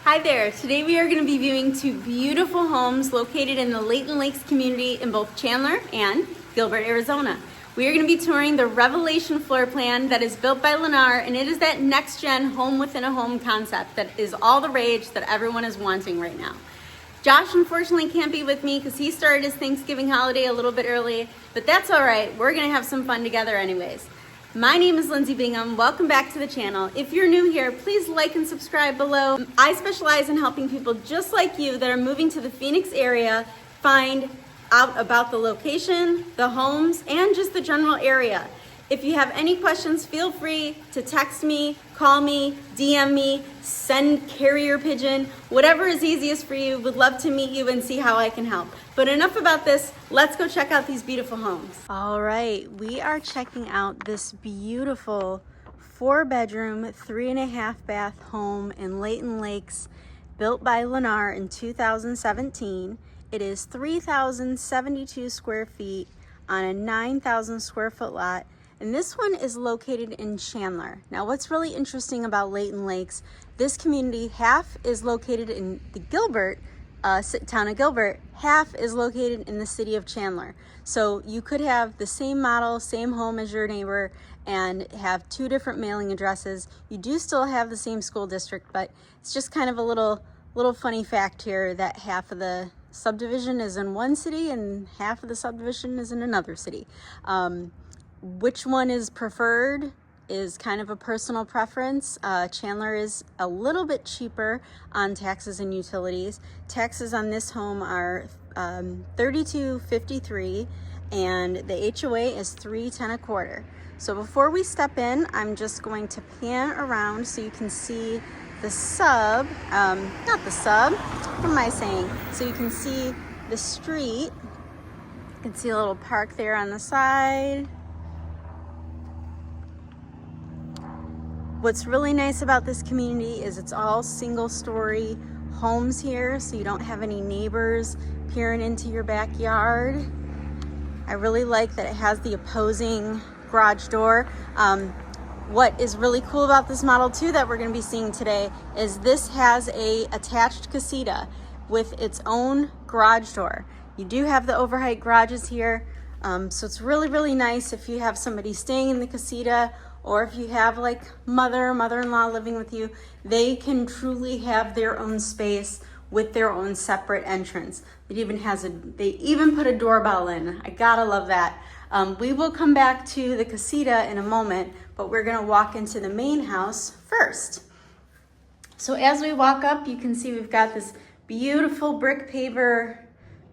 Hi there. Today we are going to be viewing two beautiful homes located in the Layton Lakes Community in both Chandler and Gilbert, Arizona. We are going to be touring the Revelation floor plan that is built by Lennar, and it is that next-gen home within a home concept that is all the rage that everyone is wanting right now. Josh unfortunately can't be with me because he started his Thanksgiving holiday a little bit early, but that's all right. We're going to have some fun together anyways. My name is Lindsay Bingham. Welcome back to the channel. If you're new here, please like and subscribe below. I specialize in helping people just like you that are moving to the Phoenix area find out about the location, the homes, and just the general area. If you have any questions, feel free to text me, call me, DM me, send carrier pigeon, whatever is easiest for you. Would love to meet you and see how I can help. But enough about this. Let's go check out these beautiful homes. All right, we are checking out this beautiful 4-bedroom, 3.5 bath home in Layton Lakes, built by Lennar in 2017. It is 3,072 square feet on a 9,000 square foot lot. And this one is located in Chandler. Now, what's really interesting about Layton Lakes, this community, half is located in the Gilbert, town of Gilbert, half is located in the city of Chandler. So you could have the same model, same home as your neighbor, and have two different mailing addresses. You do still have the same school district, but it's just kind of a little funny fact here that half of the subdivision is in one city and half of the subdivision is in another city. Which one is preferred is kind of a personal preference. Chandler is a little bit cheaper on taxes and utilities. Taxes on this home are $32.53 and the HOA is $310 a quarter. So before we step in, I'm just going to pan around so you can see the sub, not the sub, what am I saying? So you can see the street. You can see a little park there on the side. What's really nice about this community is it's all single-story homes here, so you don't have any neighbors peering into your backyard. I really like that it has the opposing garage door. What is really cool about this model too that we're going to be seeing today is this has a attached casita with its own garage door. You do have the overheight garages here, so it's really nice if you have somebody staying in the casita, or if you have like mother-in-law living with you. They can truly have their own space with their own separate entrance. They even put a doorbell in. I gotta love that. We will come back to the casita in a moment, but we're gonna walk into the main house first. So as we walk up, you can see we've got this beautiful brick paver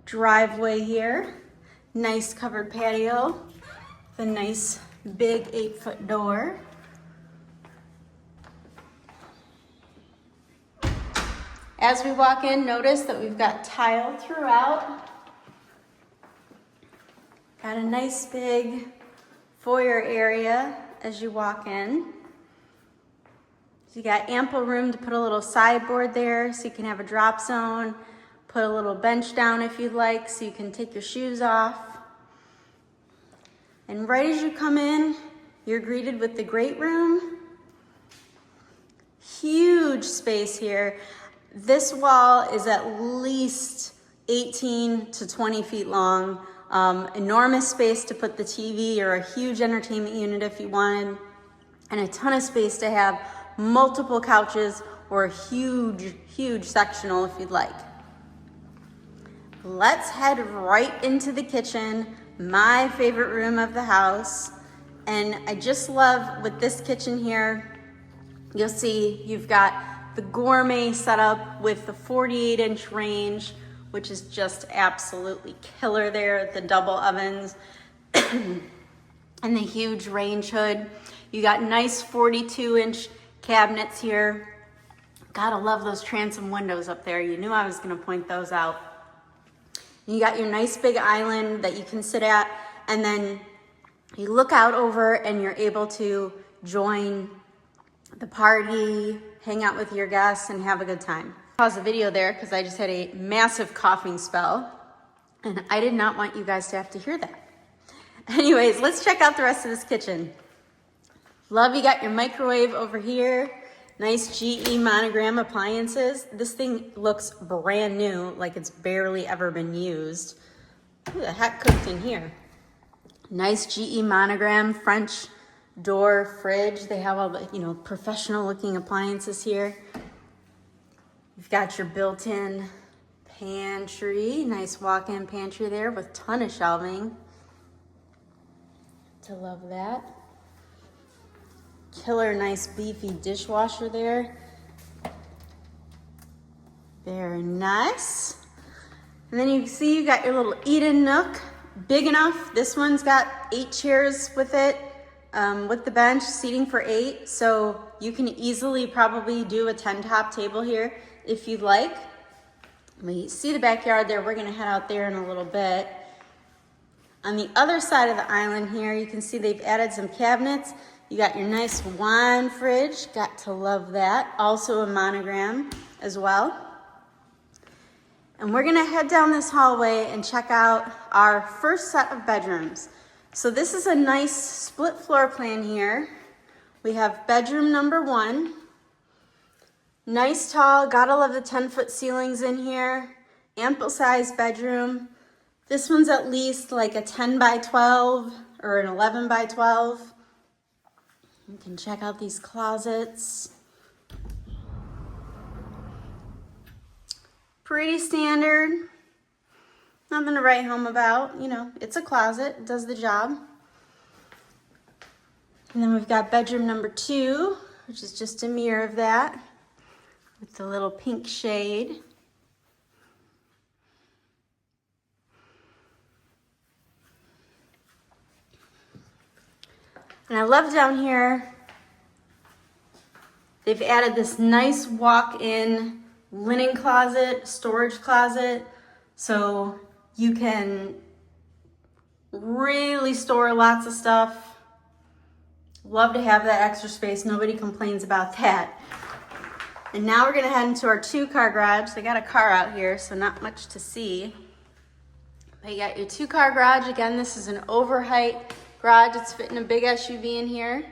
driveway here. Nice covered patio, the nice big 8-foot door. As we walk in, notice that we've got tile throughout. Got a nice big foyer area as you walk in. So you got ample room to put a little sideboard there so you can have a drop zone. Put a little bench down if you'd like so you can take your shoes off. And right as you come in, you're greeted with the great room. Huge space here. This wall is at least 18 to 20 feet long. Enormous space to put the TV or a huge entertainment unit if you wanted. And a ton of space to have multiple couches or a huge sectional if you'd like. Let's head right into the kitchen. My favorite room of the house. And I just love with this kitchen here, you'll see you've got the gourmet setup with the 48-inch range, which is just absolutely killer there, the double ovens and the huge range hood. You got nice 42-inch cabinets here. Gotta love those transom windows up there. You knew I was gonna point those out. You got your nice big island that you can sit at, and then you look out over and you're able to join the party, hang out with your guests, and have a good time. Pause the video there because I just had a massive coughing spell, and I did not want you guys to have to hear that. Anyways, let's check out the rest of this kitchen. Love, you got your microwave over here. Nice GE monogram appliances. This thing looks brand new, like it's barely ever been used. Who the heck cooked in here? Nice GE monogram French door fridge. They have all the, professional looking appliances here. You've got your built-in pantry. Nice walk-in pantry there with a ton of shelving. To love that. Killer nice beefy dishwasher there. Very nice. And then you see you got your little eat-in nook, big enough. This one's got 8 chairs with it, with the bench, seating for 8. So you can easily probably do a 10-top table here if you'd like. You see the backyard there. We're gonna head out there in a little bit. On the other side of the island here, you can see they've added some cabinets. You got your nice wine fridge, got to love that. Also a monogram as well. And we're gonna head down this hallway and check out our first set of bedrooms. So this is a nice split floor plan here. We have bedroom number 1. Nice tall, gotta love the 10-foot ceilings in here. Ample size bedroom. This one's at least like a 10 by 12 or an 11 by 12. You can check out these closets. Pretty standard. Nothing to write home about. It's a closet, it does the job. And then we've got bedroom number 2, which is just a mirror of that with the little pink shade. And I love down here, they've added this nice walk-in linen closet, storage closet, so you can really store lots of stuff. Love to have that extra space. Nobody complains about that. And now we're gonna head into our 2-car garage. They got a car out here, so not much to see. But you got your 2-car garage. Again, this is an overheight garage. It's fitting a big SUV in here.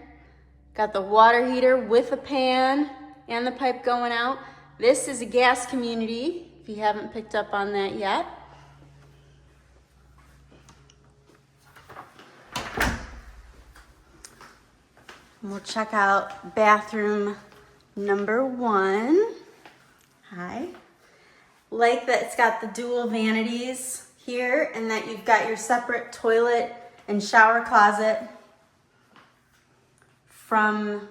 Got the water heater with a pan and the pipe going out. This is a gas community, if you haven't picked up on that yet. And we'll check out bathroom number 1. Hi. Like that it's got the dual vanities here and that you've got your separate toilet and shower closet from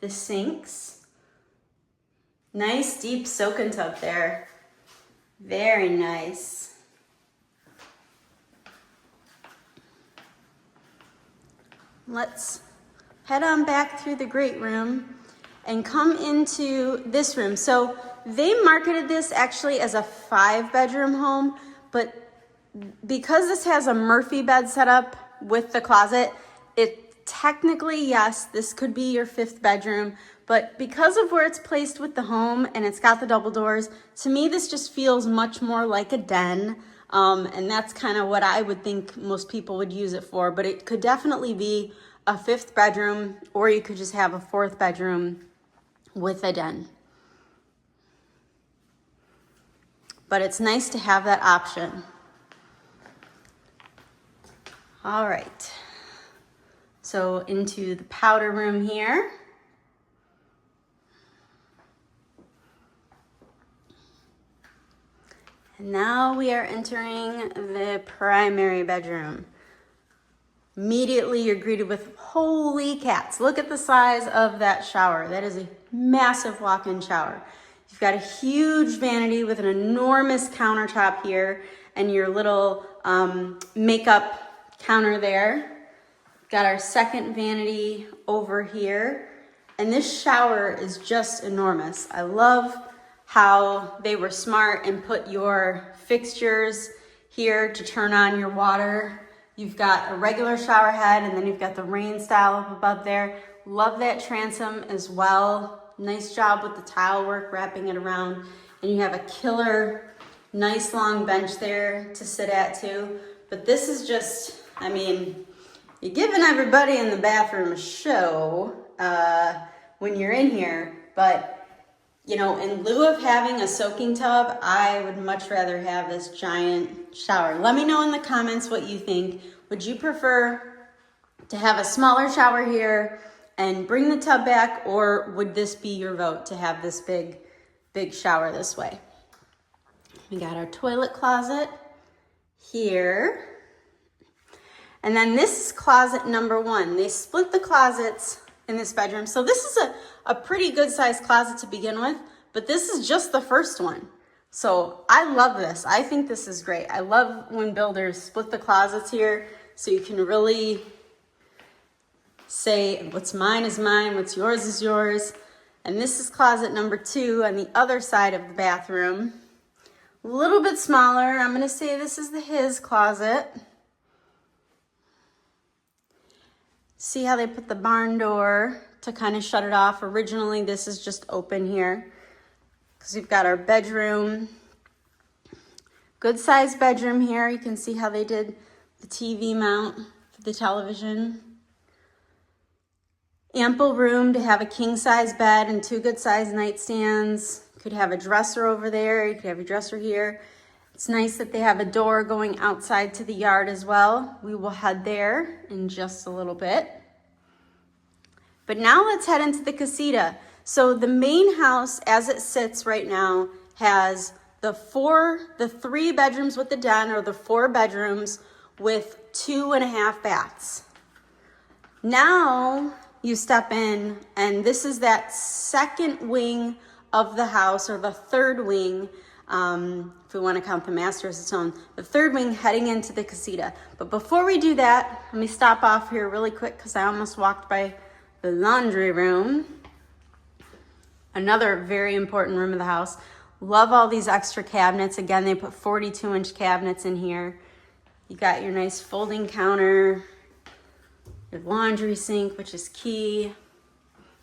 the sinks. Nice deep soak-in tub there. Very nice. Let's head on back through the great room and come into this room. So they marketed this actually as a 5-bedroom home, but because this has a Murphy bed set up with the closet, it technically, yes, this could be your 5th bedroom, but because of where it's placed with the home and it's got the double doors, to me this just feels much more like a den, and that's kind of what I would think most people would use it for, but it could definitely be a 5th bedroom, or you could just have a 4th bedroom with a den. But it's nice to have that option. All right, so into the powder room here. And now we are entering the primary bedroom. Immediately you're greeted with, holy cats, look at the size of that shower. That is a massive walk-in shower. You've got a huge vanity with an enormous countertop here and your little makeup counter there. Got our second vanity over here. And this shower is just enormous. I love how they were smart and put your fixtures here to turn on your water. You've got a regular shower head and then you've got the rain style up above there. Love that transom as well. Nice job with the tile work, wrapping it around. And you have a killer, nice long bench there to sit at too. But this is just, I mean, you're giving everybody in the bathroom a show. when you're in here, but you know, in lieu of having a soaking tub, I would much rather have this giant shower. Let me know in the comments what you think. Would you prefer to have a smaller shower here and bring the tub back, or would this be your vote to have this big shower this way? We got our toilet closet here. And then this is closet number 1. They split the closets in this bedroom. So this is a pretty good sized closet to begin with, but this is just the first one. So I love this. I think this is great. I love when builders split the closets here so you can really say what's mine is mine, what's yours is yours. And this is closet number 2 on the other side of the bathroom. A little bit smaller. I'm gonna say this is his closet. See how they put the barn door to kind of shut it off. Originally, this is just open here because we've got our bedroom. Good sized bedroom here. You can see how they did the TV mount for the television. Ample room to have a king size bed and 2 good sized nightstands. You could have a dresser over there. You could have a dresser here. It's nice that they have a door going outside to the yard as well. We will head there in just a little bit. But now let's head into the casita. So the main house as it sits right now has the 3 bedrooms with the den, or the 4 bedrooms with 2.5 baths. Now you step in and this is that second wing of the house, or the third wing, if we want to count the master as its own, the third wing heading into the casita. But before we do that, let me stop off here really quick because I almost walked by the laundry room. Another very important room of the house. Love all these extra cabinets. Again, they put 42-inch cabinets in here. You got your nice folding counter, your laundry sink, which is key.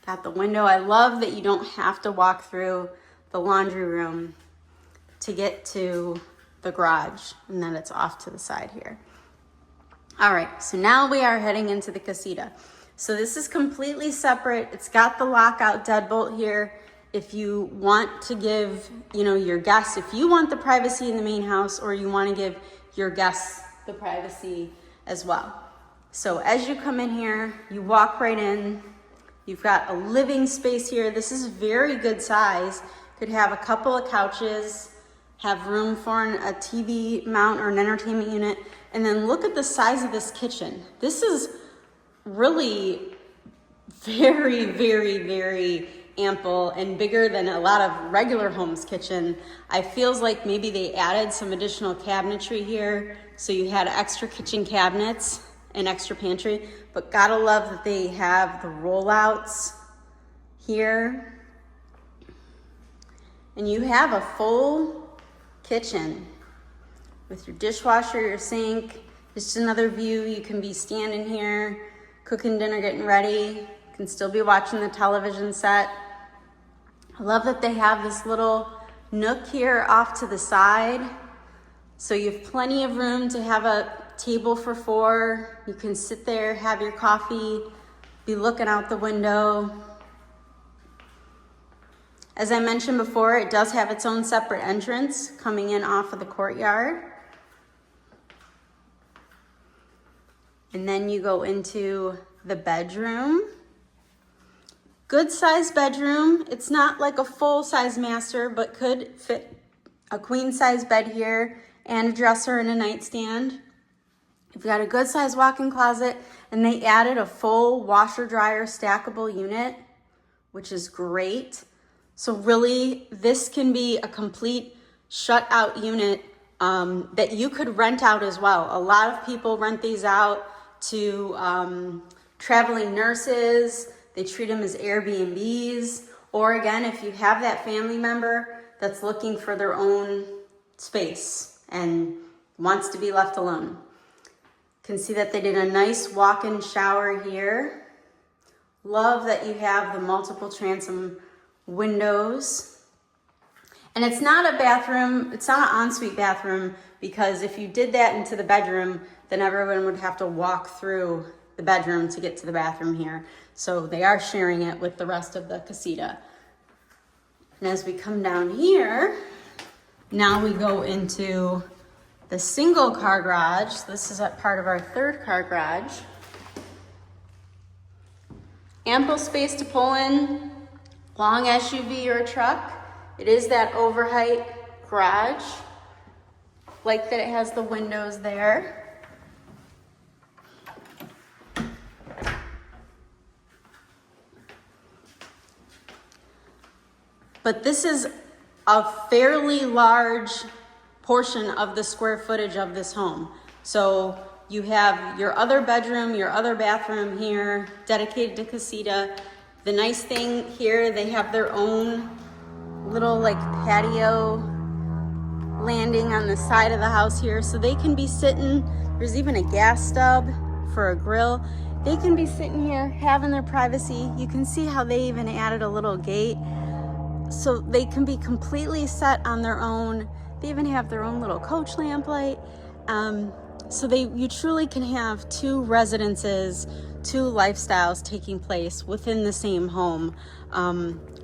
Got the window. I love that you don't have to walk through the laundry room to get to the garage, and then it's off to the side here. All right, so now we are heading into the casita. So this is completely separate. It's got the lockout deadbolt here. If you want to give, you know, your guests, if you want the privacy in the main house, or you want to give your guests the privacy as well. So as you come in here, you walk right in. You've got a living space here. This is very good size. Could have a couple of couches, have room for a TV mount or an entertainment unit. And then look at the size of this kitchen. This is really very, very, very ample and bigger than a lot of regular homes' kitchen. I feels like maybe they added some additional cabinetry here, so you had extra kitchen cabinets and extra pantry, but gotta love that they have the rollouts here. And you have a full kitchen with your dishwasher, your sink. Just another view. You can be standing here, cooking dinner, getting ready. You can still be watching the television set. I love that they have this little nook here off to the side. So you have plenty of room to have a table for 4. You can sit there, have your coffee, be looking out the window. As I mentioned before, it does have its own separate entrance coming in off of the courtyard. And then you go into the bedroom. Good size bedroom. It's not like a full size master, but could fit a queen size bed here and a dresser and a nightstand. You've got a good size walk-in closet, and they added a full washer dryer stackable unit, which is great. So really, this can be a complete shut out unit that you could rent out as well. A lot of people rent these out to traveling nurses. They treat them as Airbnbs. Or again, if you have that family member that's looking for their own space and wants to be left alone. You can see that they did a nice walk-in shower here. Love that you have the multiple transom windows. And it's not a bathroom, it's not an ensuite bathroom, because if you did that into the bedroom, then everyone would have to walk through the bedroom to get to the bathroom here. So they are sharing it with the rest of the casita. And as we come down here, now we go into the single car garage. This is at part of our third car garage. Ample space to pull in long SUV or a truck. It is that overheight garage. Like that it has the windows there. But this is a fairly large portion of the square footage of this home. So you have your other bedroom, your other bathroom here, dedicated to casita. The nice thing here, they have their own little like patio landing on the side of the house here. So they can be sitting, there's even a gas stub for a grill. They can be sitting here having their privacy. You can see how they even added a little gate. So they can be completely set on their own. They even have their own little coach lamp light. So you truly can have two residences, two lifestyles taking place within the same home,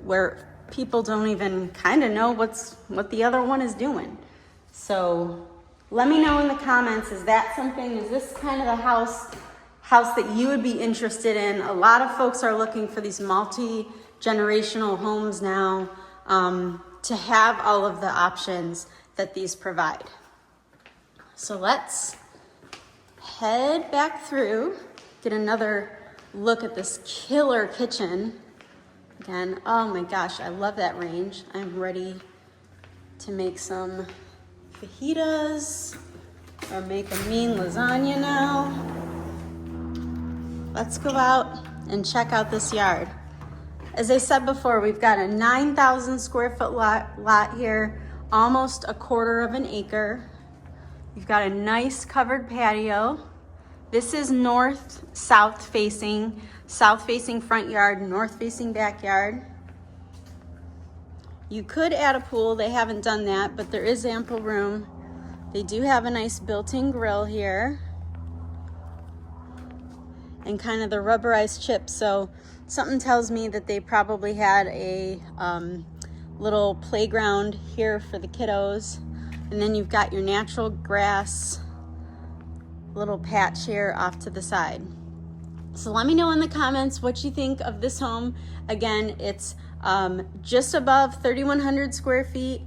where people don't even kind of know what the other one is doing. So let me know in the comments, is this kind of the house that you would be interested in? A lot of folks are looking for these multi-generational homes now, to have all of the options that these provide. So let's head back through, get another look at this killer kitchen. Again, oh my gosh, I love that range. I'm ready to make some fajitas or make a mean lasagna now. Let's go out and check out this yard. As I said before, we've got a 9,000 square foot lot here, almost a quarter of an acre. You've got a nice covered patio. This is north-south facing, south-facing front yard, north-facing backyard. You could add a pool. They haven't done that, but there is ample room. They do have a nice built-in grill here and kind of the rubberized chips. So something tells me that they probably had a little playground here for the kiddos. And then you've got your natural grass little patch here off to the side. So let me know in the comments what you think of this home. Again, it's just above 3,100 square feet,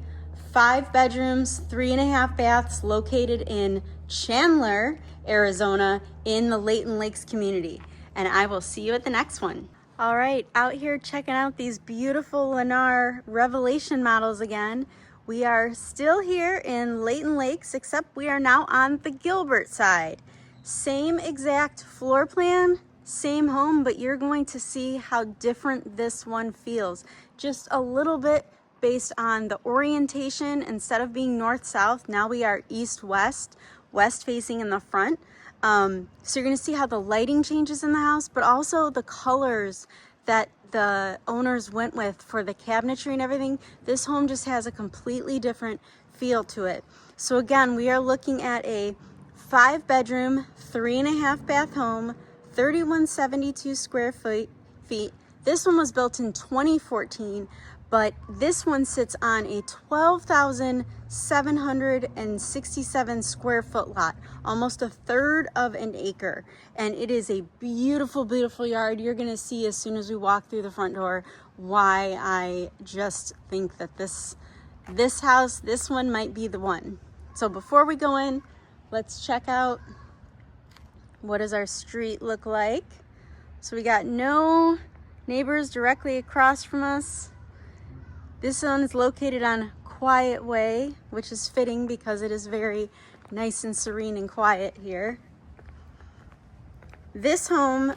5 bedrooms, 3.5 baths, located in Chandler, Arizona, in the Layton Lakes Community. And I will see you at the next one. All right, out here checking out these beautiful Lennar Revelation models again. We are still here in Layton Lakes, except we are now on the Gilbert side. Same exact floor plan, same home, but you're going to see how different this one feels. Just a little bit based on the orientation. Instead of being north-south, now we are east-west, west-facing in the front. So you're going to see how the lighting changes in the house, but also the colors that the owners went with for the cabinetry and everything. This home just has a completely different feel to it. So again, we are looking at a 5-bedroom, 3.5 bath home, 3,172 square feet. This one was built in 2014, but this one sits on a 12,767 square foot lot, almost a third of an acre. And it is a beautiful, beautiful yard. You're gonna see as soon as we walk through the front door why I just think that this house, this one might be the one. So before we go in, let's check out what does our street look like. So we got no neighbors directly across from us. This one is located on Quiet Way, which is fitting because it is very nice and serene and quiet here. This home,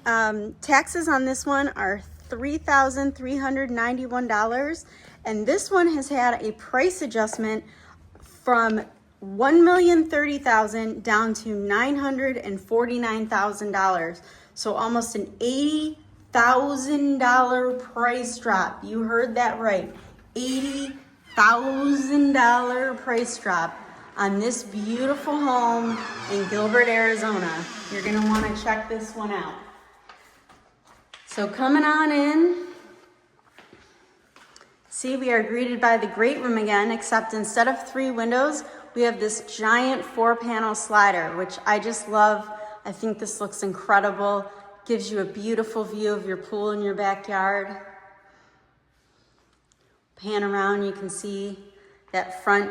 taxes on this one are $3,391, and this one has had a price adjustment from $1,030,000 down to $949,000. So almost an $80,000 price drop. You heard that right. $80,000 price drop on this beautiful home in Gilbert, Arizona. You're gonna wanna check this one out. So coming on in, see, we are greeted by the great room again, except instead of 3 windows, we have this giant 4-panel slider, which I just love. I think this looks incredible. Gives you a beautiful view of your pool in your backyard. Pan around, you can see that front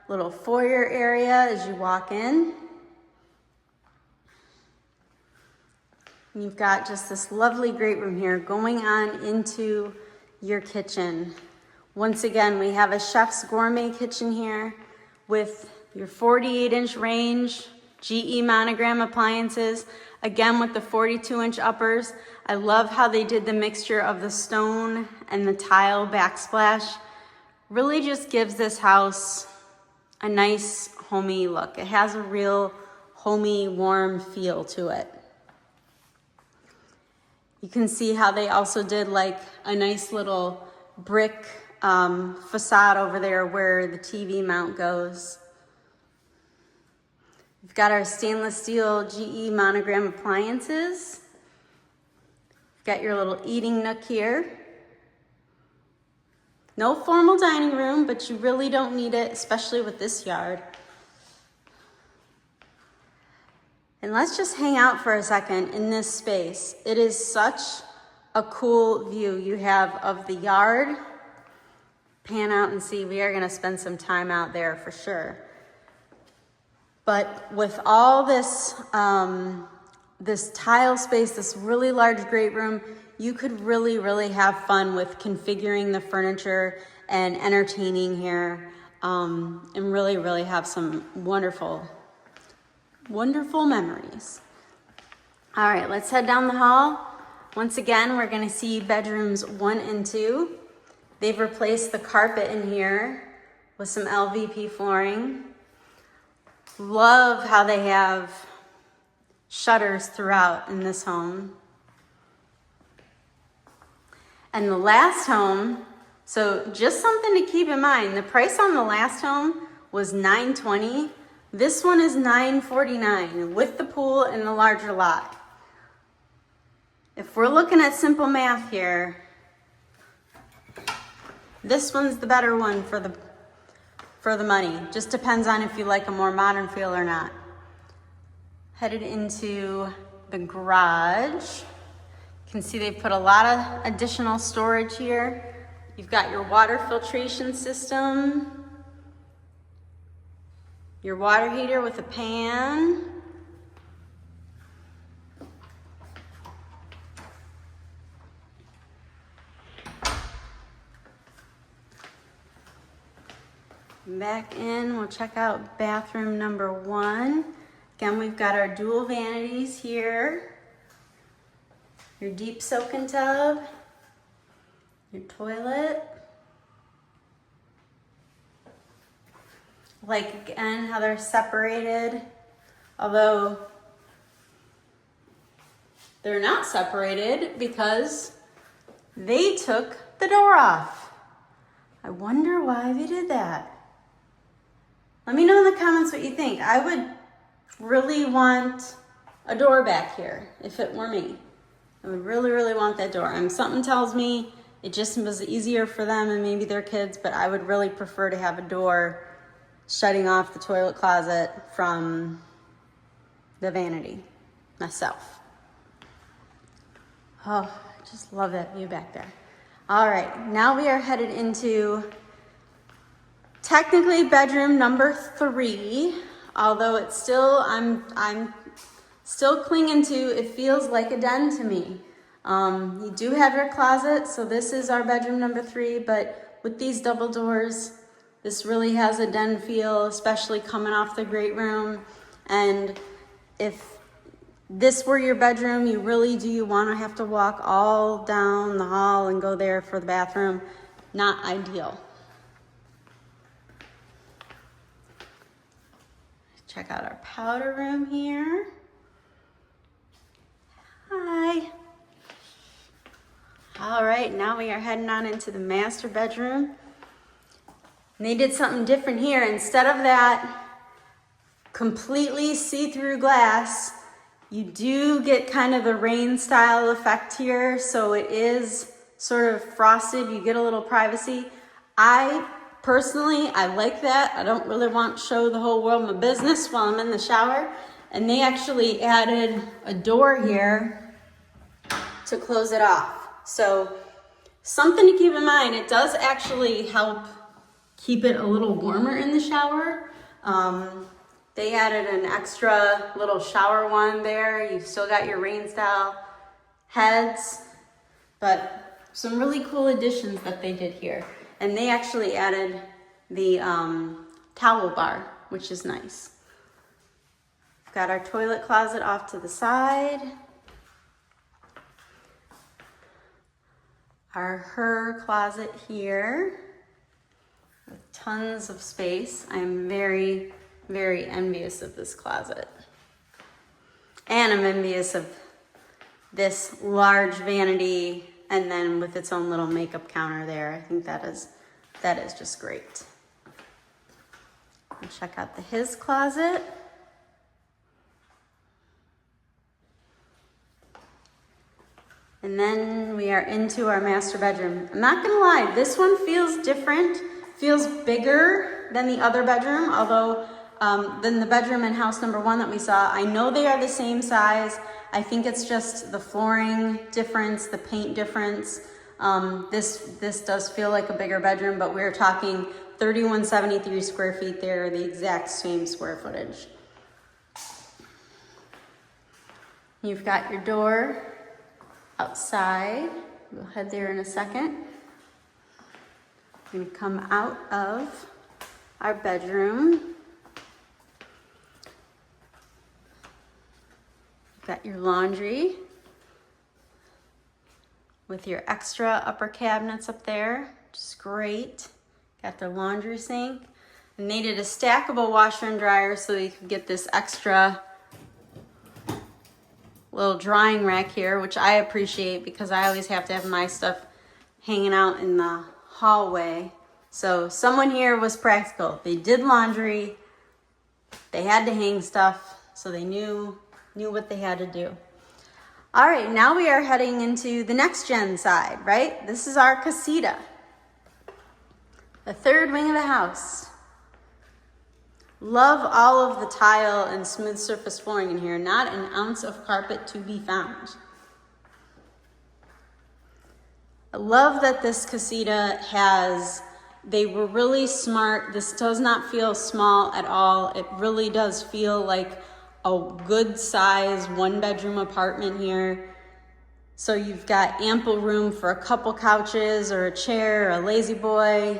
little foyer area as you walk in. And you've got just this lovely great room here going on into your kitchen. Once again, we have a chef's gourmet kitchen here with your 48-inch range, GE monogram appliances, again with the 42-inch uppers. I love how they did the mixture of the stone and the tile backsplash. Really just gives this house a nice homey look. It has a real homey, warm feel to it. You can see how they also did like a nice little brick facade over there where the TV mount goes. We've got our stainless steel GE monogram appliances. We've got your little eating nook here. No formal dining room, but you really don't need it, especially with this yard. And let's just hang out for a second in this space. It is such a cool view you have of the yard. Pan out and see, we are gonna spend some time out there for sure. But with all this, this tile space, this really large great room, you could really have fun with configuring the furniture and entertaining here, and really have some wonderful memories. All right, let's head down the hall. Once again, we're gonna see bedrooms 1 and 2. They've replaced the carpet in here with some LVP flooring. Love how they have shutters throughout in this home. And the last home, so just something to keep in mind, the price on the last home was $920. This one is $949 with the pool and the larger lot. If we're looking at simple math here, this one's the better one for the money. Just depends on if you like a more modern feel or not. Headed into the garage. You can see they've put a lot of additional storage here. You've got your water filtration system, your water heater with a pan. Back in, we'll check out bathroom number 1. Again, we've got our dual vanities here, your deep soaking tub, your toilet. Like again, how they're separated, although they're not separated because they took the door off. I wonder why they did that. Let me know in the comments what you think. I would really want a door back here if it were me. I would really want that door. Something tells me it just was easier for them and maybe their kids, but I would really prefer to have a door shutting off the toilet closet from the vanity myself. Oh, I just love that view back there. All right, now we are headed into technically bedroom number 3, although it's still, I'm still clinging to, it feels like a den to me. You do have your closet, so this is our bedroom number 3, but with these double doors, this really has a den feel, especially coming off the great room. And if this were your bedroom, you really do want to have to walk all down the hall and go there for the bathroom. Not ideal. Check out our powder room here. Hi. All right, now we are heading on into the master bedroom. And they did something different here. Instead of that completely see-through glass, You do get kind of the rain style effect here, so it is sort of frosted. You get a little privacy. I like that. I don't really want to show the whole world my business while I'm in the shower. And they actually added a door here to close it off. So something to keep in mind, it does actually help keep it a little warmer in the shower. They added an extra little shower wand there. You've still got your rain style heads, but some really cool additions that they did here. And they actually added the towel bar, which is nice. We've got our toilet closet off to the side. Her closet here with tons of space. I'm very, very envious of this closet. And I'm envious of this large vanity and then with its own little makeup counter there. I think that is just great. And check out his closet. And then we are into our master bedroom. I'm not gonna lie, this one feels different, feels bigger than the other bedroom, although than the bedroom in house number 1 that we saw. I know they are the same size. I think it's just the flooring difference, the paint difference. This does feel like a bigger bedroom, but we're talking 3,173 square feet there, the exact same square footage. You've got your door outside. We'll head there in a second. We're gonna come out of our bedroom. Got your laundry with your extra upper cabinets up there, which is great. Got the laundry sink. And they did a stackable washer and dryer so you could get this extra little drying rack here, which I appreciate because I always have to have my stuff hanging out in the hallway. So someone here was practical. They did laundry, they had to hang stuff, so they knew what they had to do. All right, now we are heading into the next gen side, right? This is our casita, the third wing of the house. Love all of the tile and smooth surface flooring in here. Not an ounce of carpet to be found. I love that this casita they were really smart. This does not feel small at all. It really does feel like a good size 1-bedroom apartment here. So you've got ample room for a couple couches or a chair or a lazy boy.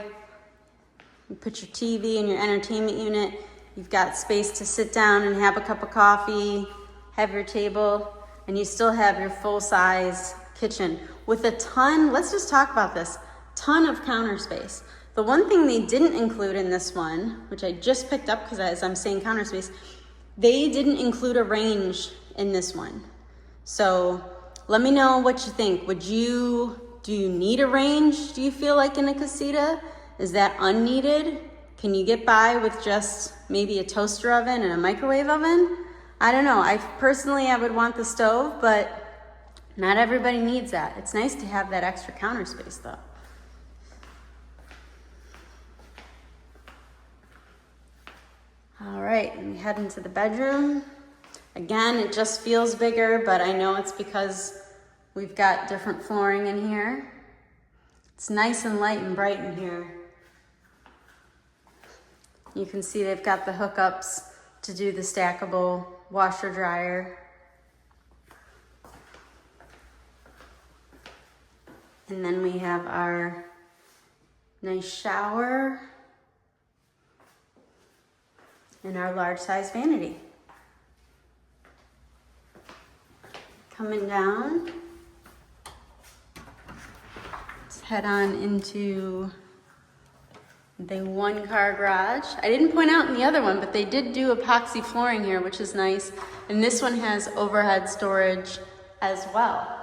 You put your TV in your entertainment unit. You've got space to sit down and have a cup of coffee, have your table, and you still have your full-size kitchen with a ton, let's just talk about this, ton of counter space. The one thing they didn't include in this one, which I just picked up because as I'm saying counter space, they didn't include a range in this one. So let me know what you think. Do you need a range, do you feel like, in a casita? Is that unneeded? Can you get by with just maybe a toaster oven and a microwave oven? I don't know. I would want the stove, but not everybody needs that. It's nice to have that extra counter space though. All right, and we head into the bedroom. Again, it just feels bigger, but I know it's because we've got different flooring in here. It's nice and light and bright in here. You can see they've got the hookups to do the stackable washer dryer. And then we have our nice shower and our large size vanity. Coming down, let's head on into the 1-car garage. I didn't point out in the other one, but they did do epoxy flooring here, which is nice. And this one has overhead storage as well.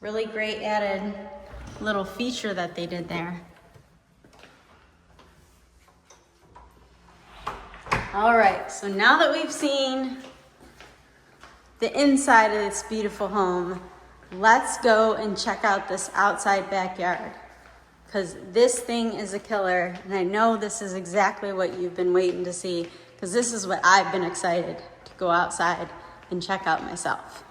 Really great added little feature that they did there. All right, so now that we've seen the inside of this beautiful home, let's go and check out this outside backyard, because this thing is a killer, and I know this is exactly what you've been waiting to see, because this is what I've been excited to go outside and check out myself.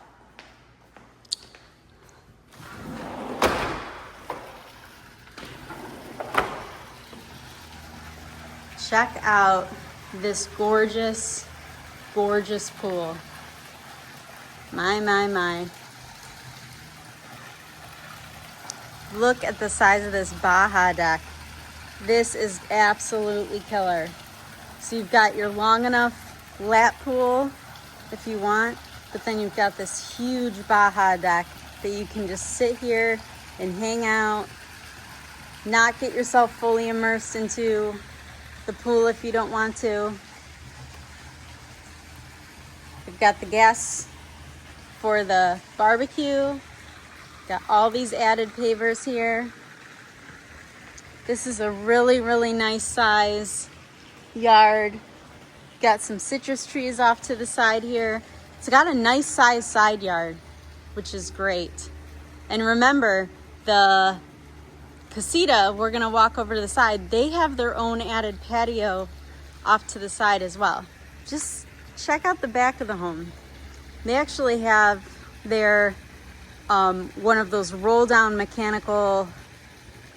Check out this gorgeous, gorgeous pool. My, my, my. Look at the size of this Baja deck. This is absolutely killer. So you've got your long enough lap pool if you want, but then you've got this huge Baja deck that you can just sit here and hang out, not get yourself fully immersed into the pool if you don't want to. We've got the gas for the barbecue. Got all these added pavers here. This is a really, really nice size yard. Got some citrus trees off to the side here. It's got a nice size side yard, which is great. And remember, the casita, we're gonna walk over to the side, they have their own added patio off to the side as well. Just check out the back of the home. They actually have their one of those roll down mechanical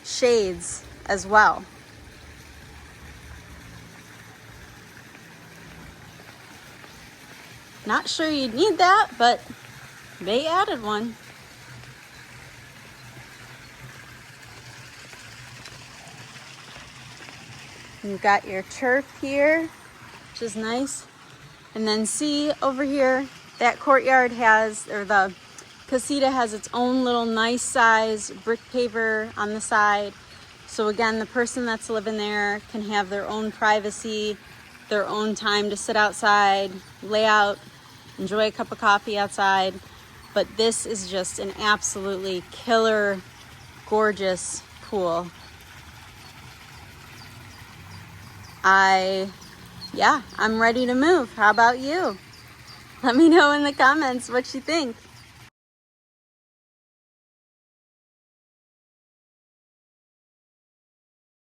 shades as well. Not sure you'd need that, but they added one. You've got your turf here, which is nice. And then see over here, that courtyard has, or the casita has its own little nice size brick paver on the side. So again, the person that's living there can have their own privacy, their own time to sit outside, lay out, enjoy a cup of coffee outside. But this is just an absolutely killer, gorgeous pool. I'm ready to move. How about you? Let me know in the comments what you think.